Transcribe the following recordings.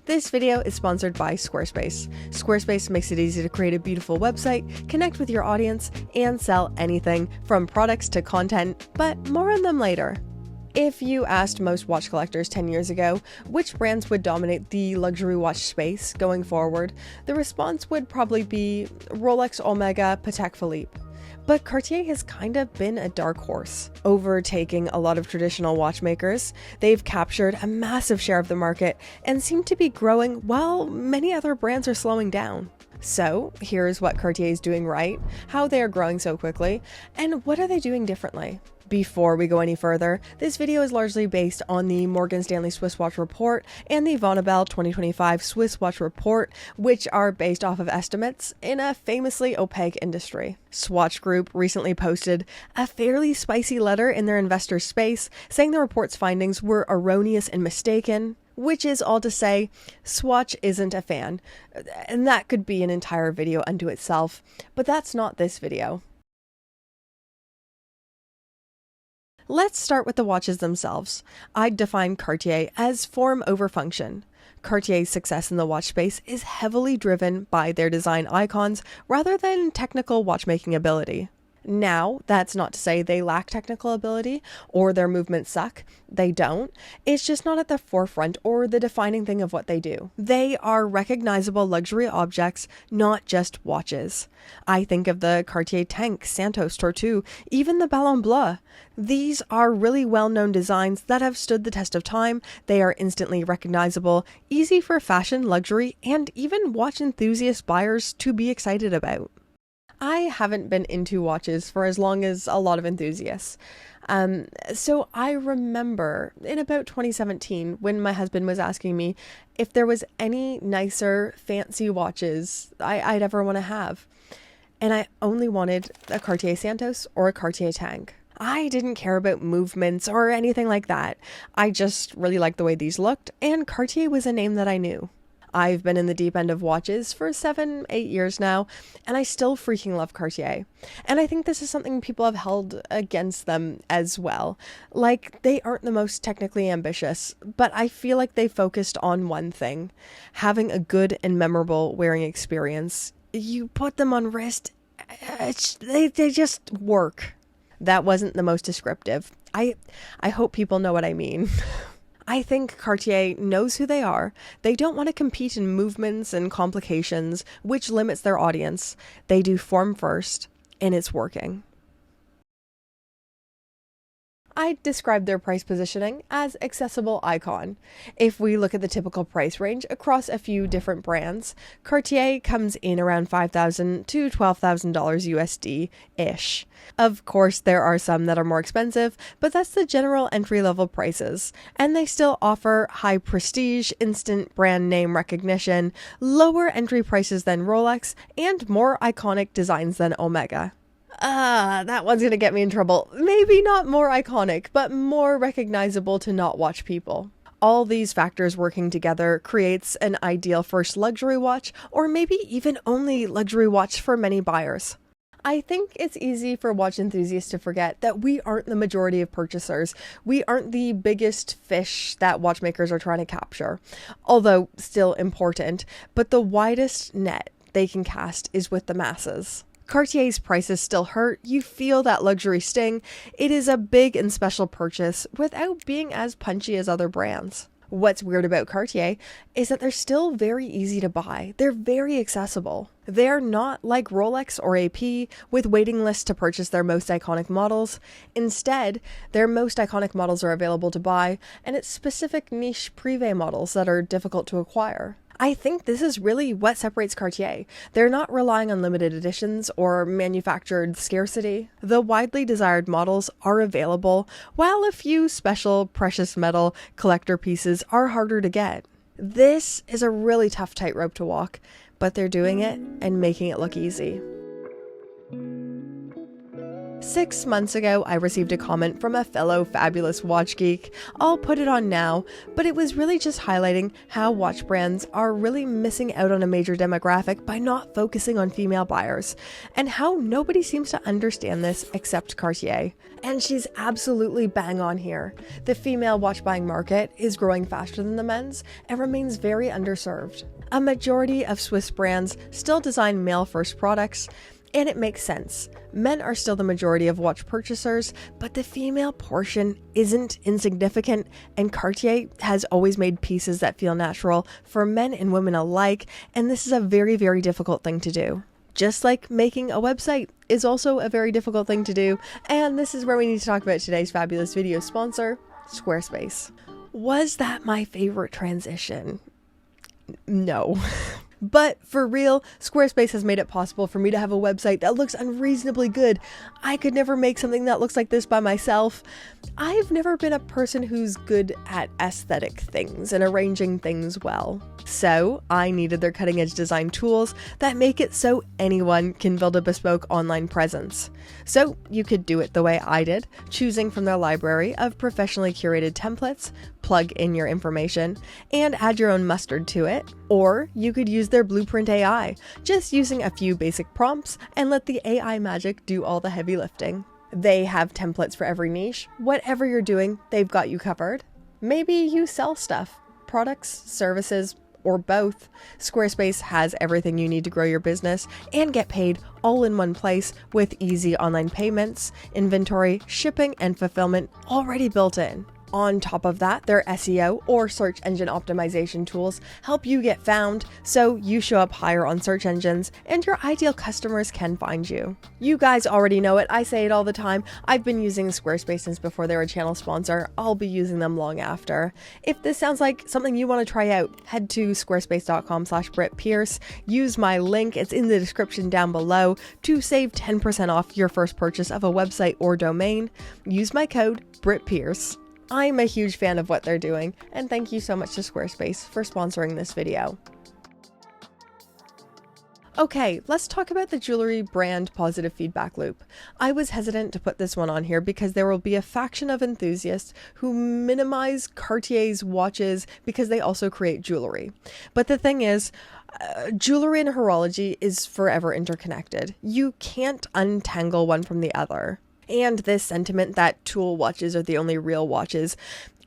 This video is sponsored by Squarespace. Squarespace makes it easy to create a beautiful website, connect with your audience, and sell anything from products to content, but more on them later. If you asked most watch collectors 10 years ago which brands would dominate the luxury watch space going forward, the response would probably be Rolex, Omega, Patek Philippe. But Cartier has kind of been a dark horse, overtaking a lot of traditional watchmakers. They've captured a massive share of the market and seem to be growing while many other brands are slowing down. So here's what Cartier is doing right, how they are growing so quickly, and what are they doing differently. Before we go any further, this video is largely based on the Morgan Stanley Swiss Watch Report and the Vontobel 2025 Swiss Watch Report, which are based off of estimates in a famously opaque industry. Swatch Group recently posted a fairly spicy letter in their investor space saying the report's findings were erroneous and mistaken, which is all to say, Swatch isn't a fan. And that could be an entire video unto itself, but that's not this video. Let's start with the watches themselves. I'd define Cartier as form over function. Cartier's success in the watch space is heavily driven by their design icons rather than technical watchmaking ability. Now, that's not to say they lack technical ability or their movements suck. They don't. It's just not at the forefront or the defining thing of what they do. They are recognizable luxury objects, not just watches. I think of the Cartier Tank, Santos, Tortue, even the Ballon Bleu. These are really well-known designs that have stood the test of time. They are instantly recognizable, easy for fashion, luxury, and even watch enthusiast buyers to be excited about. I haven't been into watches for as long as a lot of enthusiasts. So I remember in about 2017 when my husband was asking me if there was any nicer, fancy watches I'd ever want to have. And I only wanted a Cartier Santos or a Cartier Tank. I didn't care about movements or anything like that. I just really liked the way these looked, and Cartier was a name that I knew. I've been in the deep end of watches for 7-8 years now, and I still freaking love Cartier. And I think this is something people have held against them as well. Like, they aren't the most technically ambitious, but I feel like they focused on one thing: having a good and memorable wearing experience. You put them on wrist, they just work. That wasn't the most descriptive. I hope people know what I mean. I think Cartier knows who they are. They don't want to compete in movements and complications, which limits their audience. They do form first, and it's working. I'd describe their price positioning as accessible icon. If we look at the typical price range across a few different brands, Cartier comes in around $5,000 to $12,000 USD-ish. Of course, there are some that are more expensive, but that's the general entry-level prices, and they still offer high prestige, instant brand name recognition, lower entry prices than Rolex, and more iconic designs than Omega. That one's gonna get me in trouble. Maybe not more iconic, but more recognizable to not watch people. All these factors working together creates an ideal first luxury watch, or maybe even only luxury watch for many buyers. I think it's easy for watch enthusiasts to forget that we aren't the majority of purchasers. We aren't the biggest fish that watchmakers are trying to capture, although still important, but the widest net they can cast is with the masses. Cartier's prices still hurt. You feel that luxury sting. It is a big and special purchase without being as punchy as other brands. What's weird about Cartier is that they're still very easy to buy. They're very accessible. They're not like Rolex or AP with waiting lists to purchase their most iconic models. Instead, their most iconic models are available to buy, and it's specific niche privé models that are difficult to acquire. I think this is really what separates Cartier. They're not relying on limited editions or manufactured scarcity. The widely desired models are available, while a few special precious metal collector pieces are harder to get. This is a really tough tightrope to walk, but they're doing it and making it look easy. 6 months ago, I received a comment from a fellow fabulous watch geek. I'll put it on now, but it was really just highlighting how watch brands are really missing out on a major demographic by not focusing on female buyers, and how nobody seems to understand this except Cartier. And she's absolutely bang on here. The female watch buying market is growing faster than the men's and remains very underserved. A majority of Swiss brands still design male-first products, and it makes sense. Men are still the majority of watch purchasers, but the female portion isn't insignificant, and Cartier has always made pieces that feel natural for men and women alike, and this is a very, very difficult thing to do. Just like making a website is also a very difficult thing to do, and this is where we need to talk about today's fabulous video sponsor, Squarespace. Was that my favorite transition? No. But for real, Squarespace has made it possible for me to have a website that looks unreasonably good. I could never make something that looks like this by myself. I've never been a person who's good at aesthetic things and arranging things well. So I needed their cutting edge design tools that make it so anyone can build a bespoke online presence. So you could do it the way I did, choosing from their library of professionally curated templates, plug in your information, and add your own mustard to it. Or you could use their Blueprint AI, just using a few basic prompts and let the AI magic do all the heavy lifting. They have templates for every niche. Whatever you're doing, they've got you covered. Maybe you sell stuff, products, services, or both. Squarespace has everything you need to grow your business and get paid all in one place with easy online payments, inventory, shipping, and fulfillment already built in. On top of that, their SEO or search engine optimization tools help you get found so you show up higher on search engines and your ideal customers can find you. You guys already know it. I say it all the time. I've been using Squarespace since before they were a channel sponsor. I'll be using them long after. If this sounds like something you want to try out, head to squarespace.com/BritPierce. Use my link. It's in the description down below to save 10% off your first purchase of a website or domain. Use my code BritPierce. I'm a huge fan of what they're doing, and thank you so much to Squarespace for sponsoring this video. Okay, let's talk about the jewelry brand positive feedback loop. I was hesitant to put this one on here because there will be a faction of enthusiasts who minimize Cartier's watches because they also create jewelry. But the thing is, jewelry and horology is forever interconnected. You can't untangle one from the other. And this sentiment that tool watches are the only real watches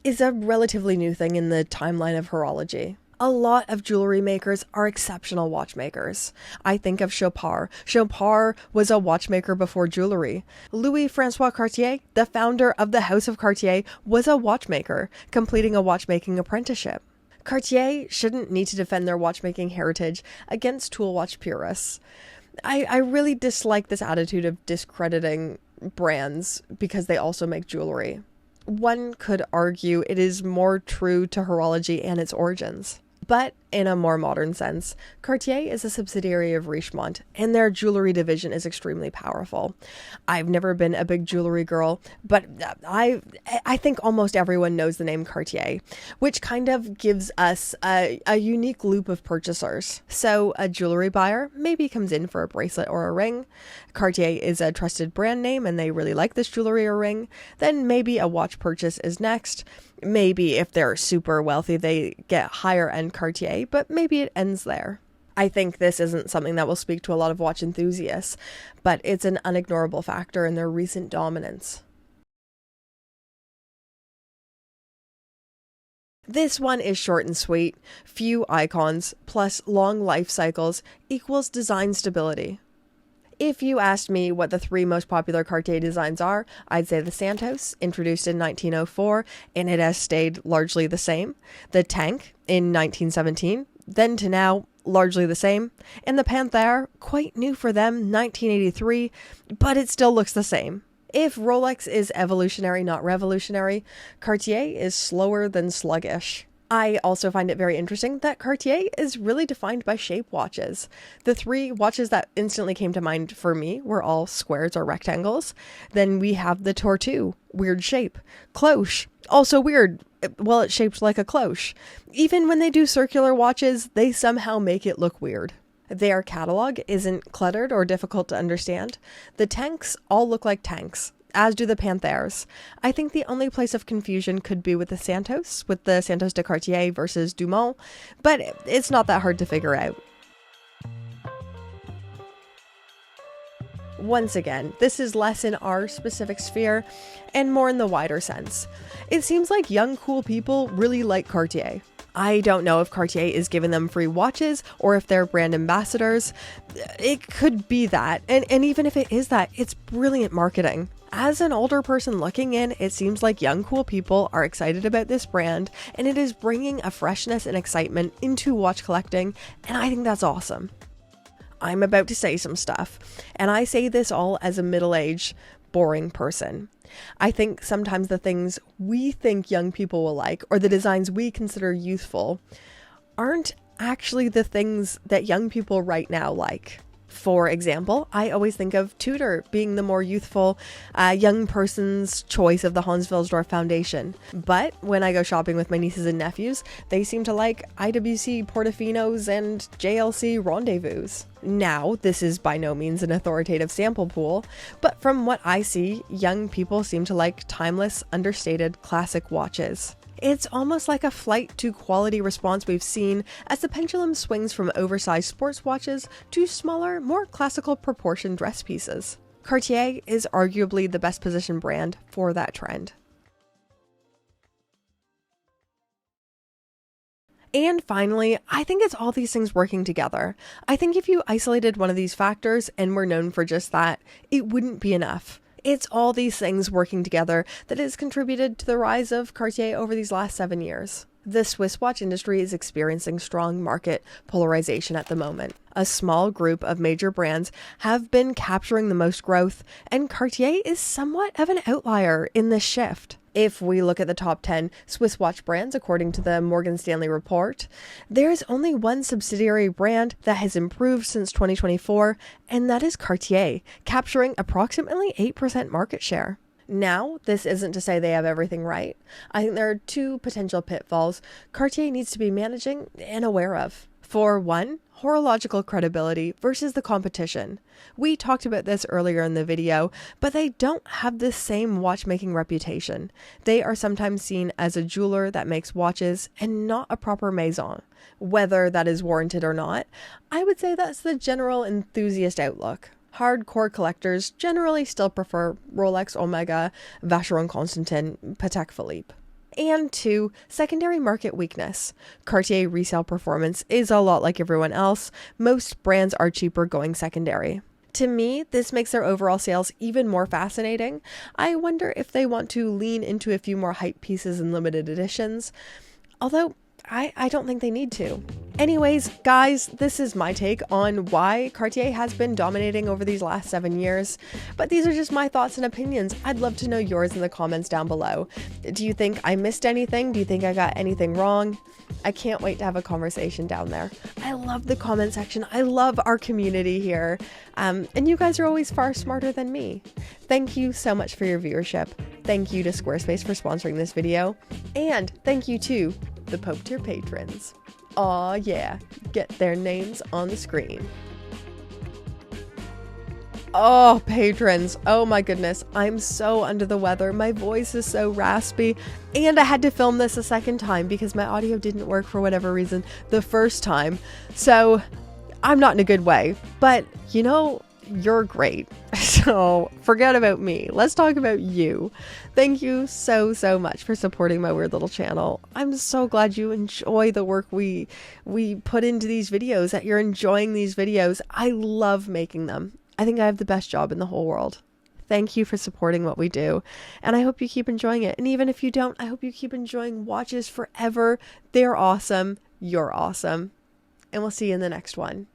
is a relatively new thing in the timeline of horology. A lot of jewelry makers are exceptional watchmakers. I think of Chopard. Chopard was a watchmaker before jewelry. Louis-François Cartier, the founder of the House of Cartier, was a watchmaker, completing a watchmaking apprenticeship. Cartier shouldn't need to defend their watchmaking heritage against tool watch purists. I really dislike this attitude of discrediting brands because they also make jewelry. One could argue it is more true to horology and its origins. But in a more modern sense, Cartier is a subsidiary of Richemont, and their jewelry division is extremely powerful. I've never been a big jewelry girl, but I think almost everyone knows the name Cartier, which kind of gives us a unique loop of purchasers. So a jewelry buyer maybe comes in for a bracelet or a ring. Cartier is a trusted brand name and they really like this jewelry or ring. Then maybe a watch purchase is next. Maybe if they're super wealthy, they get higher end Cartier, but maybe it ends there. I think this isn't something that will speak to a lot of watch enthusiasts, but it's an unignorable factor in their recent dominance. This one is short and sweet. Few icons plus long life cycles equals design stability. If you asked me what the 3 most popular Cartier designs are, I'd say the Santos, introduced in 1904, and it has stayed largely the same. The Tank, in 1917, then to now, largely the same. And the Panthère, quite new for them, 1983, but it still looks the same. If Rolex is evolutionary, not revolutionary, Cartier is slower than sluggish. I also find it very interesting that Cartier is really defined by shape watches. The 3 watches that instantly came to mind for me were all squares or rectangles. Then we have the Tortue, weird shape. Cloche, also weird. Well, it's shaped like a cloche. Even when they do circular watches, they somehow make it look weird. Their catalog isn't cluttered or difficult to understand. The tanks all look like tanks, as do the Panthers. I think the only place of confusion could be with the Santos de Cartier versus Dumont, but it's not that hard to figure out. Once again, this is less in our specific sphere and more in the wider sense. It seems like young, cool people really like Cartier. I don't know if Cartier is giving them free watches or if they're brand ambassadors. It could be that. And even if it is that, it's brilliant marketing. As an older person looking in, it seems like young, cool people are excited about this brand, and it is bringing a freshness and excitement into watch collecting, and I think that's awesome. I'm about to say some stuff, and I say this all as a middle-aged, boring person. I think sometimes the things we think young people will like, or the designs we consider youthful, aren't actually the things that young people right now like. For example, I always think of Tudor being the more youthful, young person's choice of the Hans Wilsdorf Foundation. But when I go shopping with my nieces and nephews, they seem to like IWC Portofinos and JLC Rendezvous. Now, this is by no means an authoritative sample pool, but from what I see, young people seem to like timeless, understated, classic watches. It's almost like a flight to quality response we've seen as the pendulum swings from oversized sports watches to smaller, more classical proportioned dress pieces. Cartier is arguably the best positioned brand for that trend. And finally, I think it's all these things working together. I think if you isolated one of these factors and were known for just that, it wouldn't be enough. It's all these things working together that has contributed to the rise of Cartier over these last 7 years. The Swiss watch industry is experiencing strong market polarization at the moment. A small group of major brands have been capturing the most growth, and Cartier is somewhat of an outlier in this shift. If we look at the top 10 Swiss watch brands according to the Morgan Stanley report, there's only one subsidiary brand that has improved since 2024, and that is Cartier, capturing approximately 8% market share. Now, this isn't to say they have everything right. I think there are two potential pitfalls Cartier needs to be managing and aware of. For one, horological credibility versus the competition. We talked about this earlier in the video, but they don't have the same watchmaking reputation. They are sometimes seen as a jeweler that makes watches and not a proper maison. Whether that is warranted or not, I would say that's the general enthusiast outlook. Hardcore collectors generally still prefer Rolex, Omega, Vacheron Constantin, Patek Philippe. And two, secondary market weakness. Cartier resale performance is a lot like everyone else. Most brands are cheaper going secondary. To me, this makes their overall sales even more fascinating. I wonder if they want to lean into a few more hype pieces and limited editions. Although, I don't think they need to. Anyways, guys, this is my take on why Cartier has been dominating over these last 7 years. But these are just my thoughts and opinions. I'd love to know yours in the comments down below. Do you think I missed anything? Do you think I got anything wrong? I can't wait to have a conversation down there. I love the comment section. I love our community here. And you guys are always far smarter than me. Thank you so much for your viewership. Thank you to Squarespace for sponsoring this video. And thank you to the Pope Tier patrons. Aw yeah, get their names on the screen. Oh, patrons. Oh my goodness. I'm so under the weather. My voice is so raspy. And I had to film this a second time because my audio didn't work for whatever reason the first time. So I'm not in a good way. But you know, you're great. So forget about me. Let's talk about you. Thank you so much for supporting my weird little channel. I'm so glad you enjoy the work we put into these videos, that you're enjoying these videos. I love making them. I think I have the best job in the whole world. Thank you for supporting what we do, and I hope you keep enjoying it. And even if you don't, I hope you keep enjoying watches forever. They're awesome. You're awesome. And we'll see you in the next one.